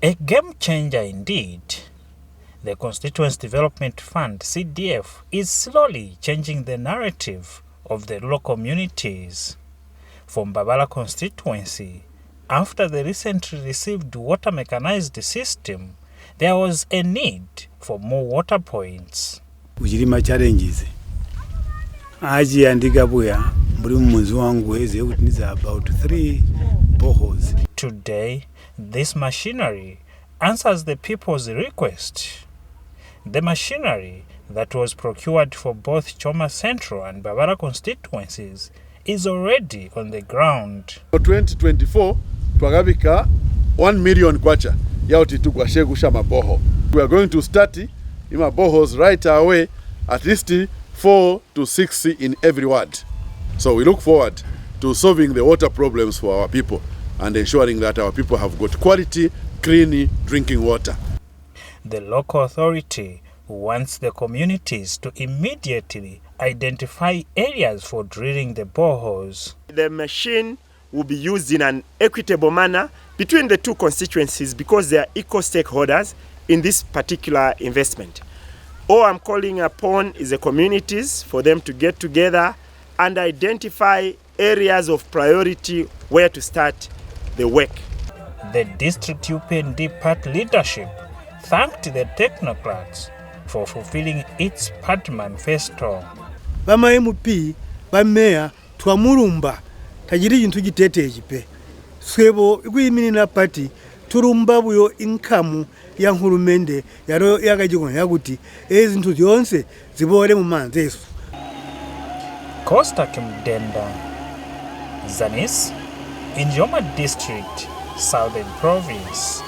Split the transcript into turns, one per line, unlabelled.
A game changer indeed. The Constituency Development Fund, CDF, is slowly changing the narrative of the rural communities. For Mbabala constituency, after the recently received water mechanized system, there was a need for more water points.
Ujirima challenges. Aji andika buya, mbuli mmunzi wangu eze utiniza about 3 boreholes.
Today, this machinery answers the people's request. The machinery that was procured for both Choma Central and Mbabala constituencies is already on the ground.
For 2024, twagabika 1 million kwacha yauti tukwashegusha maboho. We are going to start ima bohos right away, at least 4 to 6 in every ward. So we look forward to solving the water problems for our people and ensuring that our people have got quality, clean drinking water.
The local authority wants the communities to immediately identify areas for drilling the boreholes.
The machine will be used in an equitable manner between the two constituencies because they are equal stakeholders in this particular investment. All I'm calling upon is the communities for them to get together and identify areas of priority where to start the work.
The district UPND part leadership thanked the technocrats for fulfilling its part manifesto.
Bama MP, bamea, tuamurumba, tajiri jintu jitete jipe. Swebo, ikuimini na party, turumba buyo inkamu ya nhurumende, yaro yagajigona yaguti, zintu zionse, zibole mumanzesu.
Costa Kimdenda, Zanis, in Choma District, Southern Province.